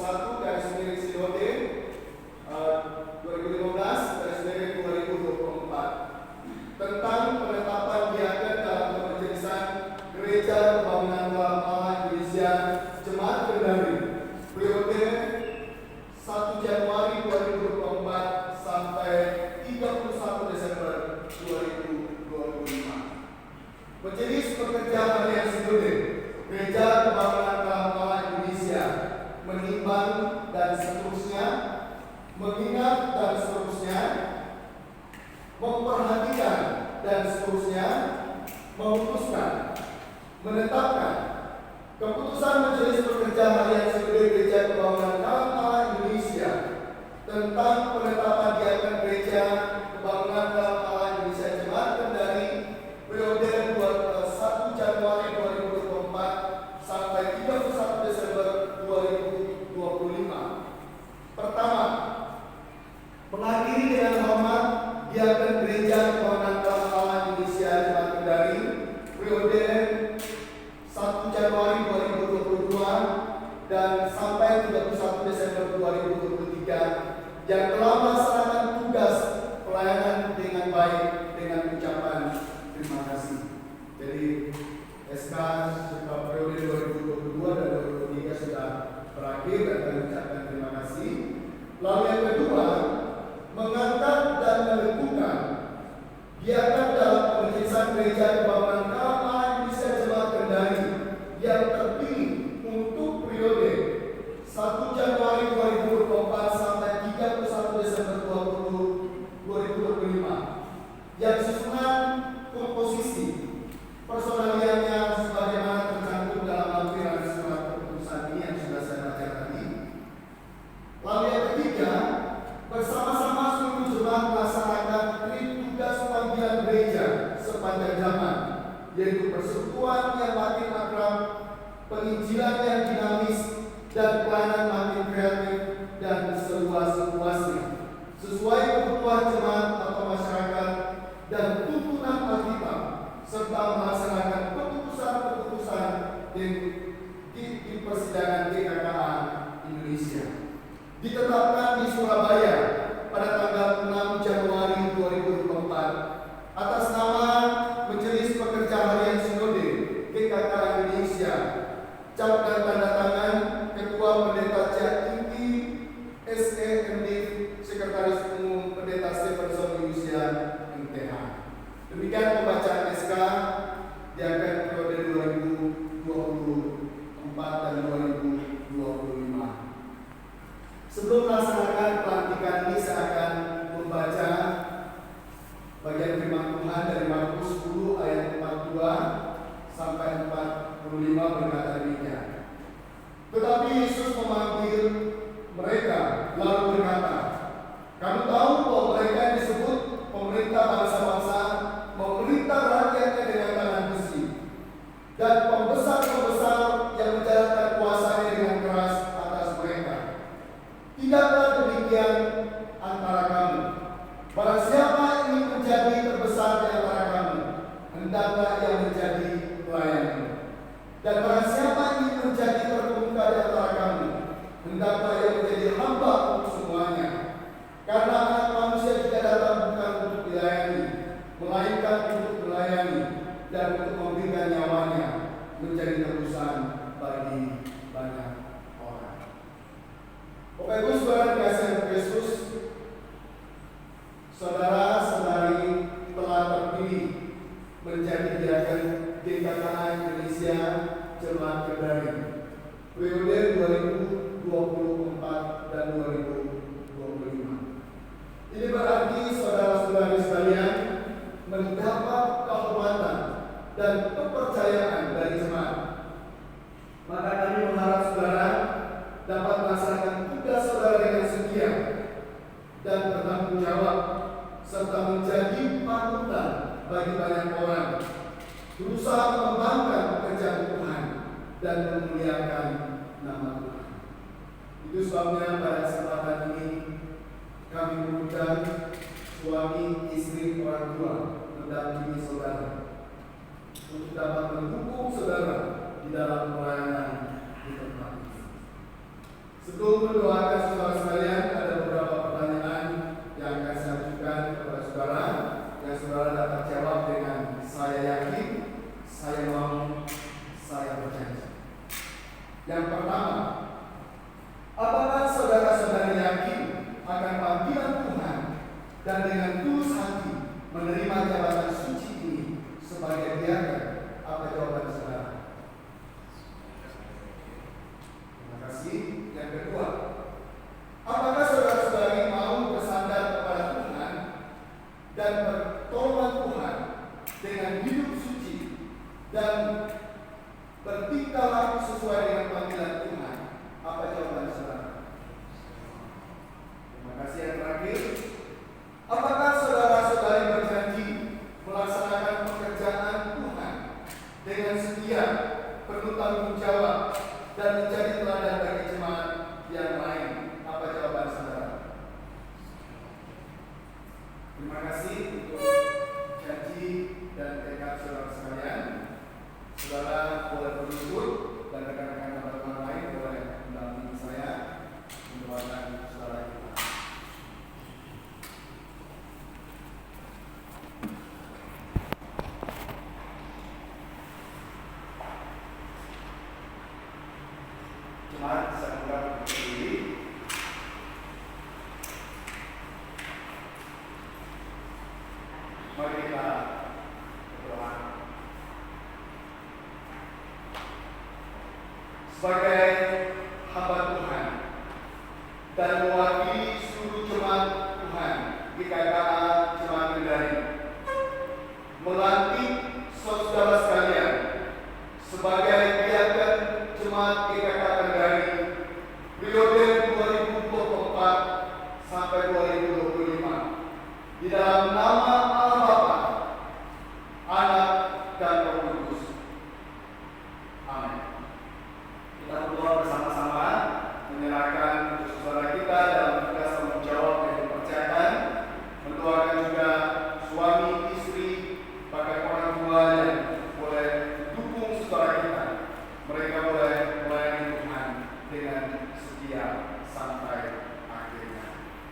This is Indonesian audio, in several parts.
1 garis miring Sinode 2015 garis miring 2024 tentang penetapan diaken dalam kepemimpinan Gereja Pembangunan Dalam Allah Indonesia Jemaat Kendari periode 1 Januari 2024 sampai 31 Desember 2025. Majelis Pekerja Harian Sinode Gereja Pembangunan Dalam Allah Indonesia menimbang dan seterusnya, mengingat dan seterusnya, memperhatikan dan seterusnya, memutuskan, menetapkan keputusan Majelis Pekerja Harian Sinode Gereja Pembangunan Dalam Allah Indonesia tentang penetapan diaken Gereja Pembangunan Dalam Allah Indonesia Jemaat Kendari periode 1 Januari 2024 sampai 31 Desember 2025. Pertama, mengakhiri dengan hormat diaken Gereja Pembangunan Dalam Allah Indonesia Jemaat Kendari periode 1 Januari 2022 dan sampai 31 Desember 2023 yang telah melaksanakan tugas pelayanan dengan baik dengan ucapan terima kasih. Jadi SK periode 2022 dan 2023 sudah berakhir dan kami ucapkan terima kasih. Lalu yang kedua, mengangkat dan menentukan diaken dalam pemerintahan Gereja Pembangunan Dalam Allah Indonesia Jemaat Kendari yang terpilih untuk periode 1 Januari 2024 sampai 31 Desember 2025 yang susunan komposisi personaliannya sebagaimana tercantum dalam lampiran surat keputusan ini yang sudah saya baca tadi. Lalu yang ketiga, bersama-sama seluruh jemaat melaksanakan tugas panggilan gereja sepanjang zaman, yaitu persekutuan yang makin akrab, penginjilan yang dinamis, dan pelayanan makin kreatif dan seluas-luasnya, sesuai kebutuhan jemaat atau masyarakat dan tuntunan Alkitab, serta melaksanakan keputusan-keputusan di persidangan GKKA Indonesia. Ditetapkan di Surabaya pada tanggal 6 Januari 2024 atas nama Majelis Pekerja Harian Sinode GKKA Indonesia. Cap dan tanda tangan Ketua Pendeta Jati SEMD Sekretaris Umum Pendeta Stephenson Yusia MTH. Demikian pembacaan SK diaken periode 2024 dan 2025. Sebelum melaksanakan pelantikan ini saya akan membaca bagian firman Tuhan dari Markus 10 ayat 42 sampai 45 berkata demikian. Tetapi Yesus memanggil mereka lalu berkata, kamu tahu bahwa mereka yang disebut pemerintah bangsa-bangsa memerintah rakyatnya dengan tangan besi, dan pembesar-pembesar yang menjalankan kuasanya dengan keras atas mereka. Tidaklah demikian antara kamu. Barang siapa ingin menjadi terbesar di antara kamu, hendaklah ia menjadi pelayan. Dan barang siapa ingin menjadi terkemuka di antara kamu, hendaklah ia menjadi hamba untuk semuanya. Karena Anak Manusia tidak datang bukan untuk dilayani, melainkan untuk melayani dan untuk memberikan nyawanya menjadi tebusan bagi banyak orang. Bapak Ibu Saudara dikasihi Yesus, saudara-saudari telah terpilih menjadi diaken GKKA Indonesia Jemaat Kendari periode 2024 dan 2025. Ini berarti saudara-saudari sekalian mendapat kehormatan dan kepercayaan dari jemaat. Maka kami mengharap saudara dapat melaksanakan tugas saudara dengan setia dan bertanggung jawab, serta menjadi panutan bagi banyak orang, berusaha mengembangkan pekerjaan Tuhan dan memuliakan nama Tuhan. Itu sebabnya pada kesempatan ini kami mengundang suami, istri, orang tua mendampingi saudara untuk dapat mendukung saudara di dalam pelayanan di tempat ini. Sebelum Yang pertama, apakah saudara-saudari yakin akan panggilan Tuhan dan dengan tulus hati menerima jabatan suci ini sebagai diaken? Apa jawaban saudara? Terima kasih. Yang kedua, apakah saudara-saudari mau bersandar kepada Tuhan dan bertobat Tuhan dengan hidup suci dan bertingkah laku sesuai dengan panggilan Tuhan? Apa jawaban saudara? Terima kasih. Yang terakhir, apakah saudara-saudari berjanji melaksanakan pekerjaan Tuhan dengan setia, penuh tanggung jawab, dan menjadi teladan bagi jemaat yang lain? Apa jawaban saudara? Terima kasih untuk janji dan tekad saudara sekalian. Saudara boleh berduduk dan rekan-rekan teman-teman lain boleh mendampingi saya mendoakan saudara kita. Jemaat saya undang berdiri. Mari kita berdoa. Sebagai hamba Tuhan dan mewakili seluruh jemaat Tuhan GKKA Jemaat Kendari, melantik saudara sekalian sebagai diaken Jemaat GKKA Kendari periode 2024 sampai 2025 di dalam nama Allah Bapa, Anak, dan Roh Kudus. Amin. Kita berdoa bersama-sama menyerahkan untuk saudara kita dalam tugas tanggung jawab yang dipercayakan, mendoakan juga suami, istri, bahkan orang tua yang boleh dukung saudara kita. Mereka boleh melayani Tuhan dengan setia sampai akhirnya.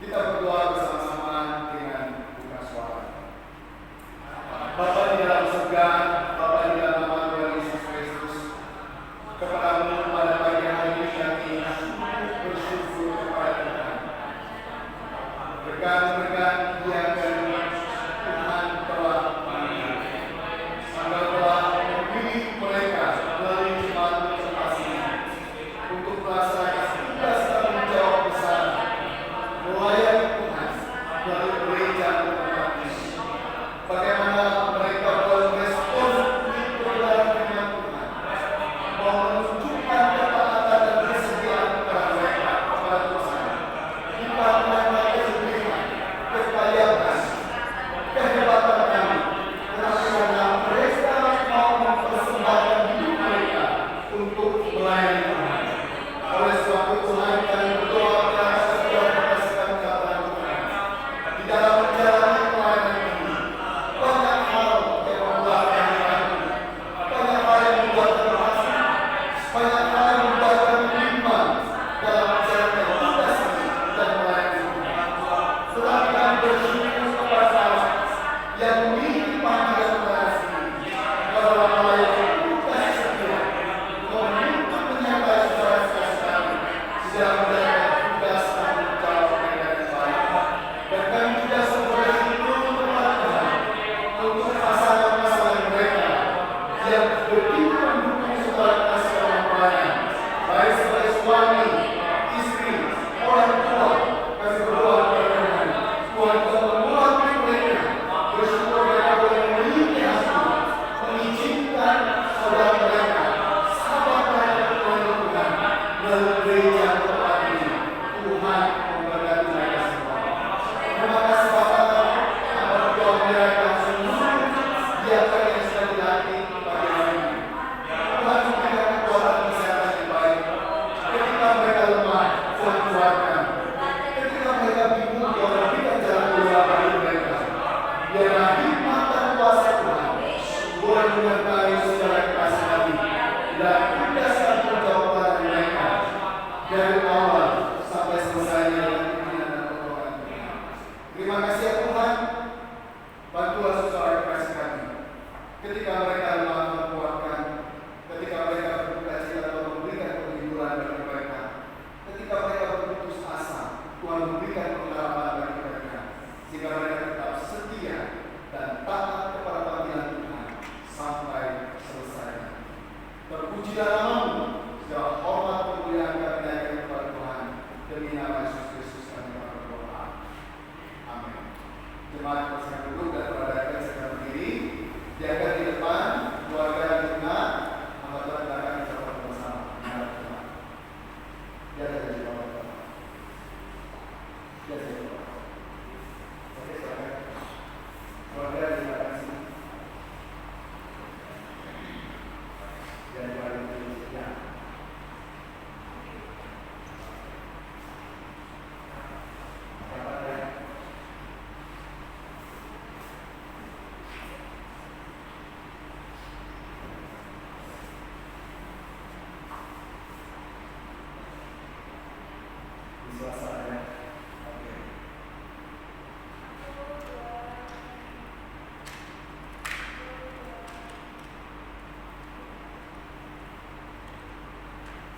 Kita berdoa bersama-sama dengan buka suara. Bapa di dalam surga, Bapa di dalam nama Tuhan Yesus Kristus, kepadamu pada pagi hari ini kami bersyukur kepada Tuhan. Rekan-rekan diaken Tuhan telah panggil, Anda telah memilih mereka melalui jemaat konsentrasi untuk melaksanakan tugas tanggung jawab besar melayani Tuhan melalui gereja tempat ini. Bagaimana mereka boleh merespon kebenaran firman Tuhan, mau menunjukkan ketaatan dan kesetiaan kepada mereka, kepada Tuhan, di tengah-tengah kesulitan, kekayaan, kehebatan kami, tetapi karena mereka mau mempersembahkan hidup mereka untuk melayani Tuhan. Oleh sebab itu Tuhan, kami berdoa kepada setiap berdasarkan kata Tuhan di dalam menjalani pelayanan ini. Banyak hal yang membuat kami ragu, banyak hal yang membuat kami asing, banyak hal yang membuat kami bimbang dalam menjalankan tugas ini dan melayani Tuhan. Tetapi kami bersyukur kepada Allah yang memiliki panggilan kepada sini, bahwa melayani tugas setia, menuntut menyapa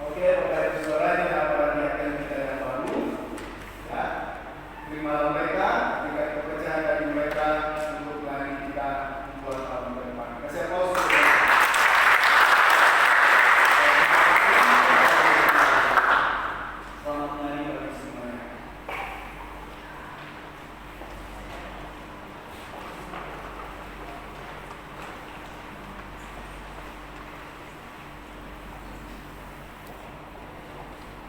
Oke, Bapak